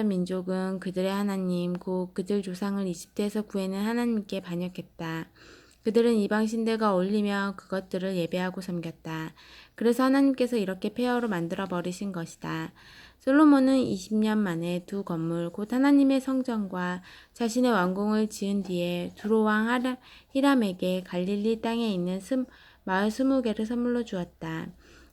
민족은 그들의 하나님 곧 그들 조상을 이집트에서 구해낸 하나님께 반역했다. 그들은 이방 신들과 어울리며 그것들을 예배하고 섬겼다. 그래서 하나님께서 이렇게 폐허로 만들어 버리신 것이다. 솔로몬은 20년 만에 두 건물 곧 하나님의 성전과 자신의 왕궁을 지은 뒤에 두로왕 히람에게 갈릴리 땅에 있는 마을 20개를 선물로 주었다.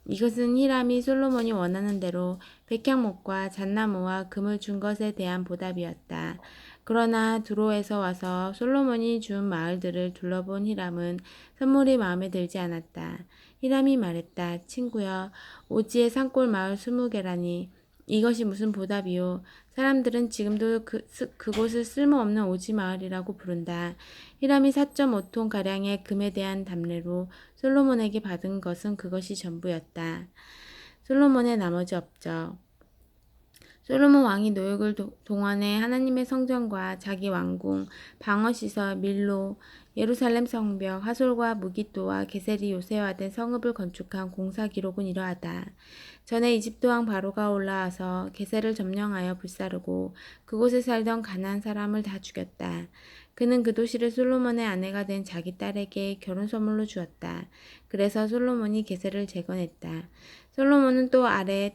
이것은 히람이 솔로몬이 원하는 대로 백향목과 잣나무와 금을 준 것에 대한 보답이었다. 그러나 두로에서 와서 솔로몬이 준 마을들을 둘러본 히람은 선물이 마음에 들지 않았다. 히람이 말했다. 친구여, 오지의 산골 마을 20개라니 이것이 무슨 보답이요. 사람들은 지금도 그곳을 쓸모없는 오지 마을이라고 부른다. 히람이 4.5톤 가량의 금에 대한 담례로 솔로몬에게 받은 것은 그것이 전부였다. 솔로몬의 나머지 업적. 솔로몬 왕이 노역을 동원해 하나님의 성전과 자기 왕궁, 방어시설, 밀로, 예루살렘 성벽, 하솔과 무기또와 게셀이 요새화된 성읍을 건축한 공사 기록은 이러하다. 전에 이집트 왕 바로가 올라와서 게셀을 점령하여 불사르고 그곳에 살던 가나안 사람을 다 죽였다. 그는 그 도시를 솔로몬의 아내가 된 자기 딸에게 결혼 선물로 주었다. 그래서 솔로몬이 게셀을 재건했다. 솔로몬은 또 아렛,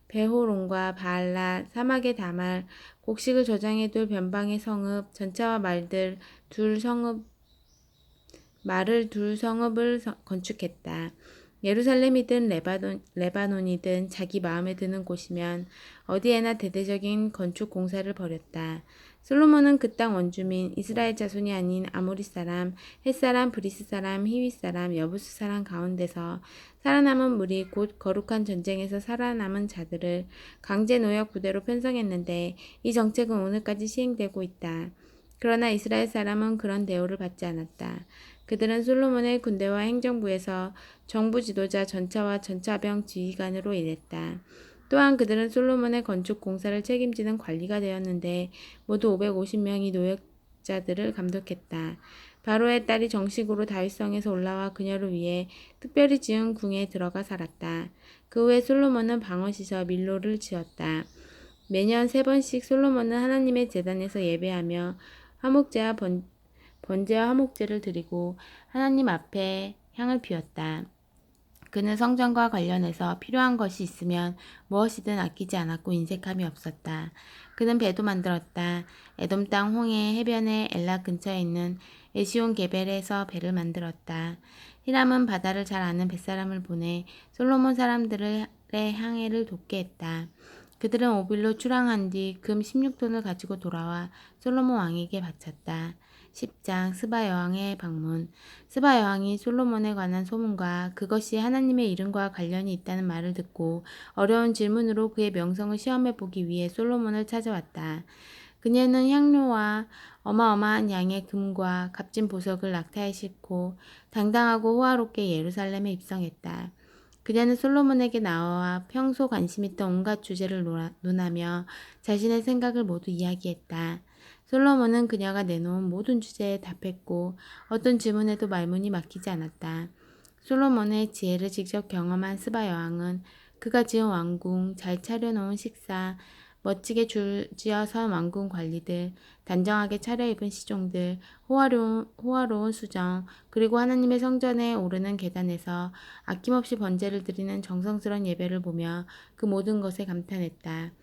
베호론과 바알라, 사막의 다말, 곡식을 저장해둘 변방의 성읍, 전차와 말을 둘 성읍을 건축했다. 예루살렘이든 레바논이든 자기 마음에 드는 곳이면 어디에나 대대적인 건축 공사를 벌였다. 솔로몬은 그 땅 원주민, 이스라엘 자손이 아닌 아모리 사람, 헷 사람, 브리스 사람, 히윗 사람, 여부스 사람 가운데서 살아남은 무리 곧 거룩한 전쟁에서 살아남은 자들을 강제 노역 부대로 편성했는데 이 정책은 오늘까지 시행되고 있다. 그러나 이스라엘 사람은 그런 대우를 받지 않았다. 그들은 솔로몬의 군대와 행정부에서 정부 지도자, 전차와 전차병 지휘관으로 일했다. 또한 그들은 솔로몬의 건축 공사를 책임지는 관리가 되었는데 모두 550명이 노역자들을 감독했다. 바로의 딸이 정식으로 다윗성에서 올라와 그녀를 위해 특별히 지은 궁에 들어가 살았다. 그 후에 솔로몬은 방어시설 밀로를 지었다. 매년 3번씩 솔로몬은 하나님의 제단에서 예배하며 번제와 화목제를 드리고 하나님 앞에 향을 피웠다. 그는 성전과 관련해서 필요한 것이 있으면 무엇이든 아끼지 않았고 인색함이 없었다. 그는 배도 만들었다. 에돔 땅 홍해 해변의 엘라 근처에 있는 에시온 게벨에서 배를 만들었다. 히람은 바다를 잘 아는 뱃사람을 보내 솔로몬 사람들의 항해를 돕게 했다. 그들은 오빌로 출항한 뒤 금 16톤을 가지고 돌아와 솔로몬 왕에게 바쳤다. 10장 스바 여왕의 방문. 스바 여왕이 솔로몬에 관한 소문과 그것이 하나님의 이름과 관련이 있다는 말을 듣고 어려운 질문으로 그의 명성을 시험해 보기 위해 솔로몬을 찾아왔다. 그녀는 향료와 어마어마한 양의 금과 값진 보석을 낙타에 싣고 당당하고 호화롭게 예루살렘에 입성했다. 그녀는 솔로몬에게 나와 평소 관심 있던 온갖 주제를 논하며 자신의 생각을 모두 이야기했다. 솔로몬은 그녀가 내놓은 모든 주제에 답했고 어떤 질문에도 말문이 막히지 않았다. 솔로몬의 지혜를 직접 경험한 스바 여왕은 그가 지은 왕궁, 잘 차려놓은 식사, 멋지게 줄지어 선 왕궁 관리들, 단정하게 차려입은 시종들, 호화로운 수정, 그리고 하나님의 성전에 오르는 계단에서 아낌없이 번제를 드리는 정성스러운 예배를 보며 그 모든 것에 감탄했다.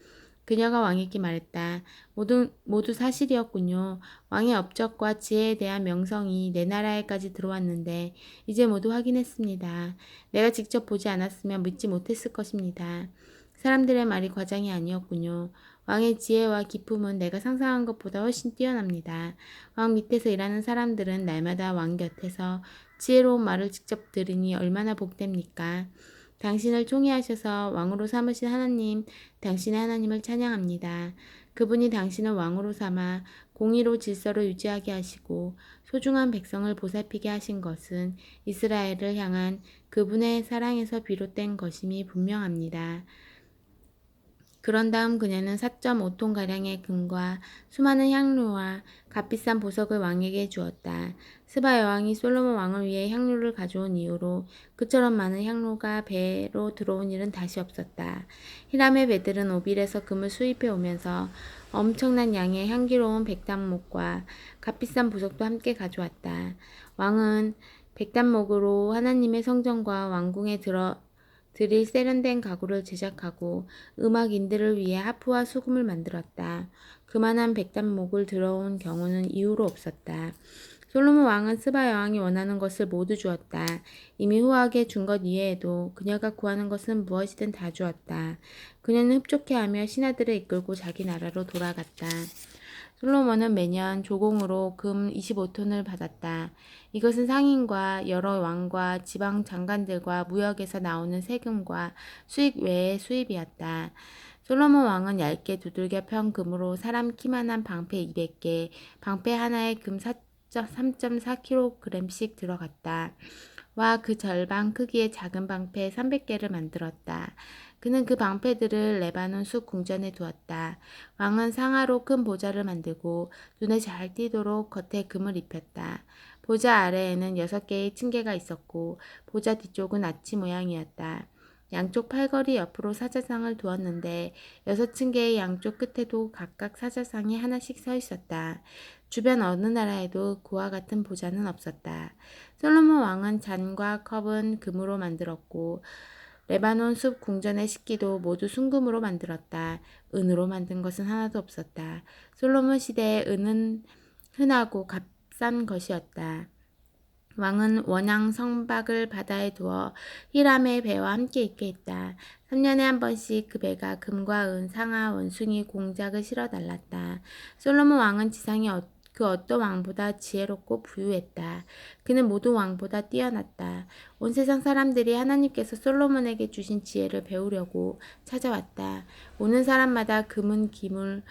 그녀가 왕에게 말했다. 모두 사실이었군요. 왕의 업적과 지혜에 대한 명성이 내 나라에까지 들어왔는데 이제 모두 확인했습니다. 내가 직접 보지 않았으면 믿지 못했을 것입니다. 사람들의 말이 과장이 아니었군요. 왕의 지혜와 기품은 내가 상상한 것보다 훨씬 뛰어납니다. 왕 밑에서 일하는 사람들은 날마다 왕 곁에서 지혜로운 말을 직접 들으니 얼마나 복됩니까? 당신을 총애하셔서 왕으로 삼으신 하나님, 당신의 하나님을 찬양합니다. 그분이 당신을 왕으로 삼아 공의로 질서를 유지하게 하시고 소중한 백성을 보살피게 하신 것은 이스라엘을 향한 그분의 사랑에서 비롯된 것임이 분명합니다. 그런 다음 그녀는 4.5톤가량의 금과 수많은 향료와 값비싼 보석을 왕에게 주었다. 스바 여왕이 솔로몬 왕을 위해 향료를 가져온 이후로 그처럼 많은 향료가 배로 들어온 일은 다시 없었다. 히람의 배들은 오빌에서 금을 수입해 오면서 엄청난 양의 향기로운 백단목과 값비싼 보석도 함께 가져왔다. 왕은 백단목으로 하나님의 성전과 왕궁에 드릴 세련된 가구를 제작하고 음악인들을 위해 하프와 수금을 만들었다. 그만한 백단목을 들어온 경우는 이후로 없었다. 솔로몬 왕은 스바 여왕이 원하는 것을 모두 주었다. 이미 후하게 준 것 이외에도 그녀가 구하는 것은 무엇이든 다 주었다. 그녀는 흡족해하며 신하들을 이끌고 자기 나라로 돌아갔다. 솔로몬은 매년 조공으로 금 25톤을 받았다. 이것은 상인과 여러 왕과 지방 장관들과 무역에서 나오는 세금과 수익 외의 수입이었다. 솔로몬 왕은 얇게 두들겨 편 금으로 사람 키만한 방패 200개, 방패 하나에 금 3.4kg씩 들어갔다. 와 그 절반 크기의 작은 방패 300개를 만들었다. 그는 그 방패들을 레바논 숲 궁전에 두었다. 왕은 상하로 큰 보좌를 만들고 눈에 잘 띄도록 겉에 금을 입혔다. 보좌 아래에는 6개의 층계가 있었고 보좌 뒤쪽은 아치 모양이었다. 양쪽 팔걸이 옆으로 사자상을 두었는데 6층계의 양쪽 끝에도 각각 사자상이 하나씩 서 있었다. 주변 어느 나라에도 그와 같은 보좌는 없었다. 솔로몬 왕은 잔과 컵은 금으로 만들었고 레바논 숲 궁전의 식기도 모두 순금으로 만들었다. 은으로 만든 것은 하나도 없었다. 솔로몬 시대의 은은 흔하고 값싼 것이었다. 왕은 원양 성박을 바다에 두어 히람의 배와 함께 있게 했다. 3년에 한 번씩 그 배가 금과 은, 상아, 원숭이, 공작을 실어 달랐다. 솔로몬 왕은 지상의 그 어떤 왕보다 지혜롭고 부유했다. 그는 모든 왕보다 뛰어났다. 온 세상 사람들이 하나님께서 솔로몬에게 주신 지혜를 배우려고 찾아왔다. 오는 사람마다 금은 기물,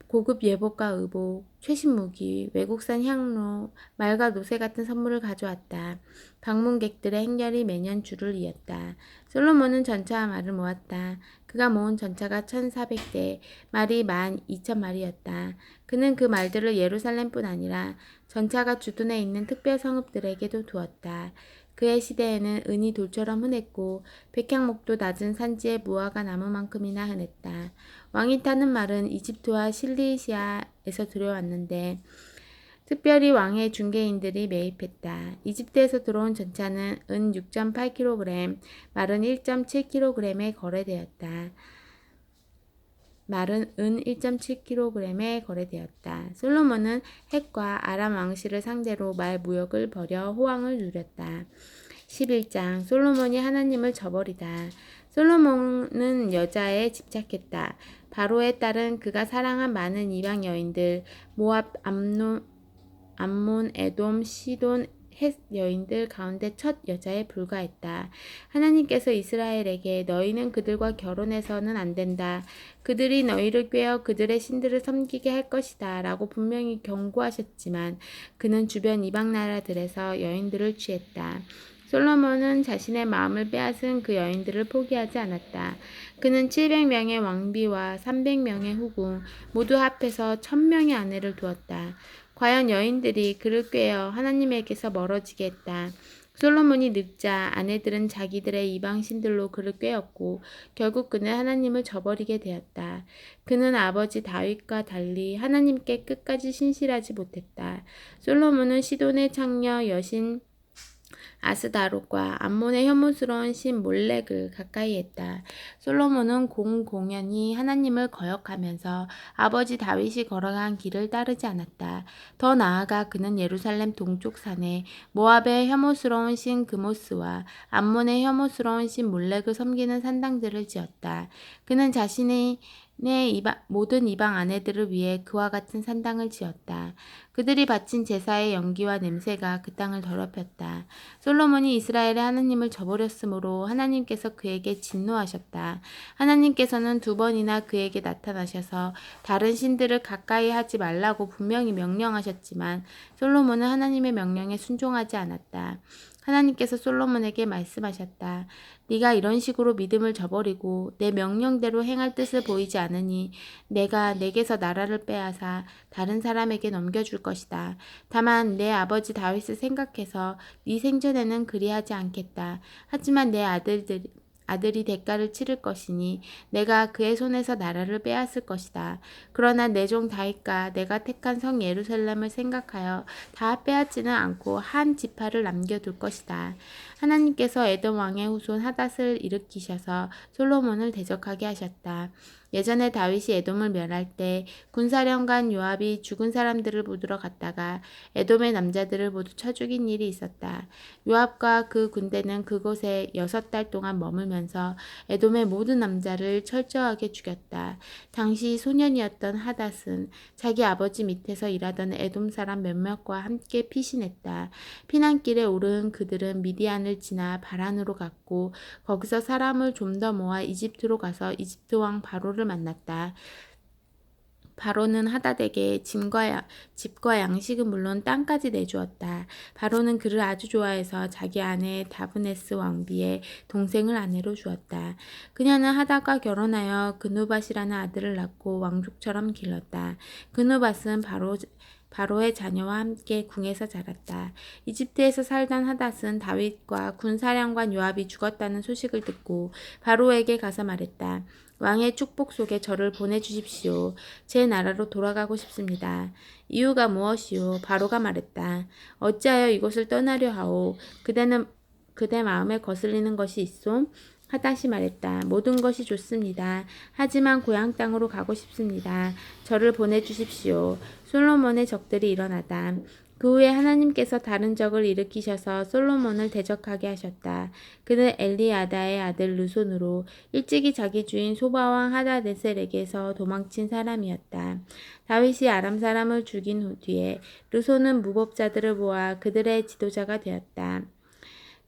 고급 예복과 의복, 최신 무기, 외국산 향로, 말과 노새 같은 선물을 가져왔다. 방문객들의 행렬이 매년 줄을 이었다. 솔로몬은 전차와 말을 모았다. 그가 모은 전차가 1,400대, 말이 12,000마리였다. 그는 그 말들을 예루살렘뿐 아니라 전차가 주둔해 있는 특별 성읍들에게도 두었다. 그의 시대에는 은이 돌처럼 흔했고 백향목도 낮은 산지에 무화과 나무만큼이나 흔했다. 왕이 타는 말은 이집트와 실리시아에서 들여왔는데 특별히 왕의 중개인들이 매입했다. 이집트에서 들어온 전차는 은 6.8kg, 말은 1.7kg에 거래되었다. 말은 은 1.7kg에 거래되었다. 솔로몬은 헷과 아람 왕실을 상대로 말 무역을 벌여 호황을 누렸다. 11장 솔로몬이 하나님을 저버리다. 솔로몬은 여자에 집착했다. 바로의 딸은 그가 사랑한 많은 이방 여인들, 모압, 암몬, 에돔, 시돈, 헷 여인들 가운데 첫 여자에 불과했다. 하나님께서 이스라엘에게 너희는 그들과 결혼해서는 안 된다. 그들이 너희를 꾀어 그들의 신들을 섬기게 할 것이다. 라고 분명히 경고하셨지만 그는 주변 이방 나라들에서 여인들을 취했다. 솔로몬은 자신의 마음을 빼앗은 그 여인들을 포기하지 않았다. 그는 700명의 왕비와 300명의 후궁, 모두 합해서 1000명의 아내를 두었다. 과연 여인들이 그를 꾀어 하나님에게서 멀어지게 했다. 솔로몬이 늙자 아내들은 자기들의 이방 신들로 그를 꾀었고 결국 그는 하나님을 저버리게 되었다. 그는 아버지 다윗과 달리 하나님께 끝까지 신실하지 못했다. 솔로몬은 시돈의 창녀 여신 아스다롯과 암몬의 혐오스러운 신 몰렉을 가까이 했다. 솔로몬은 공공연히 하나님을 거역하면서 아버지 다윗이 걸어간 길을 따르지 않았다. 더 나아가 그는 예루살렘 동쪽 산에 모압의 혐오스러운 신 그모스와 암몬의 혐오스러운 신 몰렉을 섬기는 산당들을 지었다. 그는 자신의 모든 이방 아내들을 위해 그와 같은 산당을 지었다. 그들이 바친 제사의 연기와 냄새가 그 땅을 더럽혔다. 솔로몬이 이스라엘의 하나님을 저버렸으므로 하나님께서 그에게 진노하셨다. 하나님께서는 2번이나 그에게 나타나셔서 다른 신들을 가까이 하지 말라고 분명히 명령하셨지만 솔로몬은 하나님의 명령에 순종하지 않았다. 하나님께서 솔로몬에게 말씀하셨다. 네가 이런 식으로 믿음을 저버리고 내 명령대로 행할 뜻을 보이지 않으니 내가 내게서 나라를 빼앗아 다른 사람에게 넘겨줄 것이다. 다만 내 아버지 다윗을 생각해서 네 생전에는 그리하지 않겠다. 하지만 내 아들이 대가를 치를 것이니 내가 그의 손에서 나라를 빼앗을 것이다. 그러나 내 종 다윗과 내가 택한 성 예루살렘을 생각하여 다 빼앗지는 않고 한 지파를 남겨둘 것이다. 하나님께서 에돔 왕의 후손 하닷을 일으키셔서 솔로몬을 대적하게 하셨다. 예전에 다윗이 에돔을 멸할 때 군사령관 요압이 죽은 사람들을 보러 갔다가 에돔의 남자들을 모두 쳐 죽인 일이 있었다. 요압과 그 군대는 그곳에 6달 동안 머물면서 에돔의 모든 남자를 철저하게 죽였다. 당시 소년이었던 하닷은 자기 아버지 밑에서 일하던 에돔 사람 몇몇과 함께 피신했다. 피난길에 오른 그들은 미디안을 지나 바란으로 갔고 거기서 사람을 좀 더 모아 이집트로 가서 이집트 왕 바로를 만났다. 바로는 하닷에게 집과 양식은 물론 땅까지 내주었다. 바로는 그를 아주 좋아해서 자기 아내 다브네스 왕비의 동생을 아내로 주었다. 그녀는 하닷과 결혼하여 그누밧이라는 아들을 낳고 왕족처럼 길렀다. 그누밧은 바로의 자녀와 함께 궁에서 자랐다. 이집트에서 살던 하닷은 다윗과 군사령관 요압이 죽었다는 소식을 듣고 바로에게 가서 말했다. 왕의 축복 속에 저를 보내주십시오. 제 나라로 돌아가고 싶습니다. 이유가 무엇이오? 바로가 말했다. 어찌하여 이곳을 떠나려 하오? 그대 마음에 거슬리는 것이 있소? 하닷이 말했다. 모든 것이 좋습니다. 하지만 고향 땅으로 가고 싶습니다. 저를 보내주십시오. 솔로몬의 적들이 일어나다. 그 후에 하나님께서 다른 적을 일으키셔서 솔로몬을 대적하게 하셨다. 그는 엘리아다의 아들 르손으로 일찍이 자기 주인 소바왕 하다네셀에게서 도망친 사람이었다. 다윗이 아람 사람을 죽인 뒤에 르손은 무법자들을 모아 그들의 지도자가 되었다.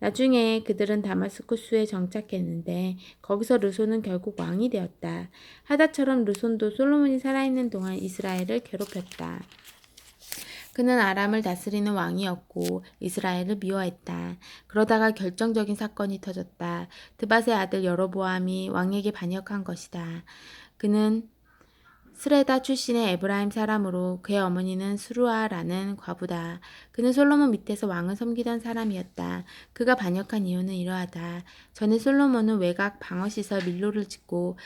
나중에 그들은 다마스쿠스에 정착했는데 거기서 르손은 결국 왕이 되었다. 하닷처럼 르손도 솔로몬이 살아있는 동안 이스라엘을 괴롭혔다. 그는 아람을 다스리는 왕이었고 이스라엘을 미워했다. 그러다가 결정적인 사건이 터졌다. 드밧의 아들 여로보암이 왕에게 반역한 것이다. 그는 스레다 출신의 에브라임 사람으로 그의 어머니는 수루아라는 과부다. 그는 솔로몬 밑에서 왕을 섬기던 사람이었다. 그가 반역한 이유는 이러하다. 전에 솔로몬은 외곽 방어시설 밀로를 짓고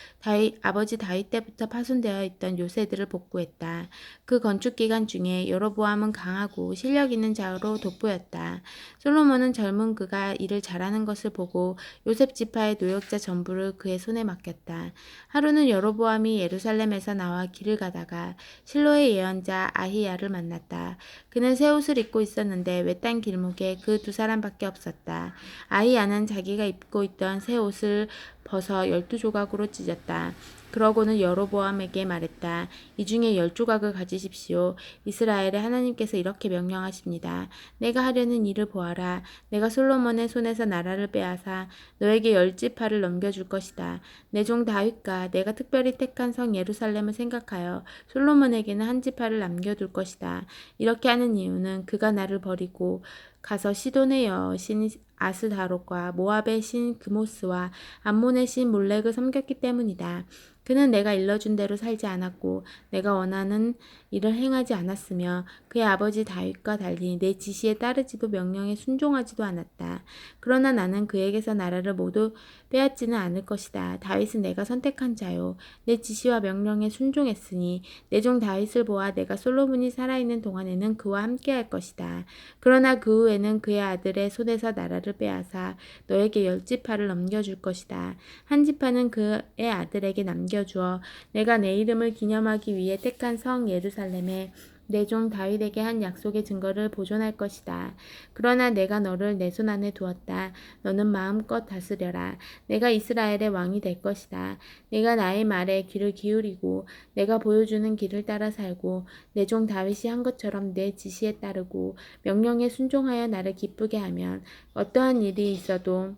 아버지 다윗 때부터 파손되어 있던 요새들을 복구했다. 그 건축 기간 중에 여로보암은 강하고 실력 있는 자로 돋보였다. 솔로몬은 젊은 그가 일을 잘하는 것을 보고 요셉 지파의 노역자 전부를 그의 손에 맡겼다. 하루는 여로보암이 예루살렘에서 나와 길을 가다가 실로의 예언자 아히야를 만났다. 그는 새 옷을 입고 있었는데 외딴 길목에 그 2사람밖에 없었다. 아히야는 자기가 입고 있던 새 옷을 벗어 12조각으로 찢었다. 그러고는 여로보암에게 말했다. 이 중에 10조각을 가지십시오. 이스라엘의 하나님께서 이렇게 명령하십니다. 내가 하려는 일을 보아라. 내가 솔로몬의 손에서 나라를 빼앗아 너에게 10지파를 넘겨줄 것이다. 내 종 다윗과 내가 특별히 택한 성 예루살렘을 생각하여 솔로몬에게는 한 지파를 남겨둘 것이다. 이렇게 하는 이유는 그가 나를 버리고 가서 시돈의 여신 아스다롯과 모압의 신 그모스와 암몬의 신 몰렉을 섬겼기 때문이다. 그는 내가 일러준 대로 살지 않았고 내가 원하는 일을 행하지 않았으며 그의 아버지 다윗과 달리 내 지시에 따르지도 명령에 순종하지도 않았다. 그러나 나는 그에게서 나라를 모두 빼앗지는 않을 것이다. 다윗은 내가 선택한 자요. 내 지시와 명령에 순종했으니 내 종 다윗을 보아 내가 솔로몬이 살아있는 동안에는 그와 함께할 것이다. 그러나 그 후에는 그의 아들의 손에서 나라를 빼앗아 너에게 10지파를 넘겨줄 것이다. 한 지파는 그의 아들에게 남겨주어 내가 내 이름을 기념하기 위해 택한 성 예루살렘에 내 종 다윗에게 한 약속의 증거를 보존할 것이다. 그러나 내가 너를 내 손 안에 두었다. 너는 마음껏 다스려라. 내가 이스라엘의 왕이 될 것이다. 내가 나의 말에 귀를 기울이고 내가 보여주는 길을 따라 살고 내 종 다윗이 한 것처럼 내 지시에 따르고 명령에 순종하여 나를 기쁘게 하면 어떠한 일이 있어도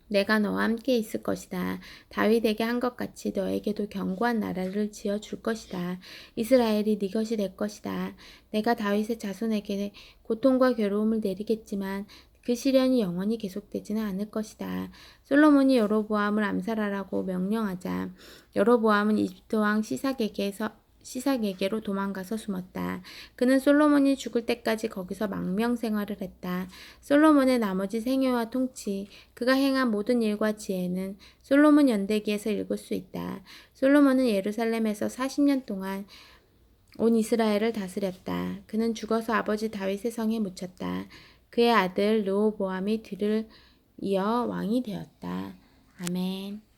내가 너와 함께 있을 것이다. 다윗에게 한 것 같이 너에게도 견고한 나라를 지어 줄 것이다. 이스라엘이 네 것이 될 것이다. 내가 다윗의 자손에게 고통과 괴로움을 내리겠지만 그 시련이 영원히 계속되지는 않을 것이다. 솔로몬이 여로보암을 암살하라고 명령하자 여로보암은 이집트 왕 시삭에게로 도망가서 숨었다. 그는 솔로몬이 죽을 때까지 거기서 망명 생활을 했다. 솔로몬의 나머지 생애와 통치, 그가 행한 모든 일과 지혜는 솔로몬 연대기에서 읽을 수 있다. 솔로몬은 예루살렘에서 40년 동안 온 이스라엘을 다스렸다. 그는 죽어서 아버지 다윗의 성에 묻혔다. 그의 아들 르호보암이 뒤를 이어 왕이 되었다. 아멘.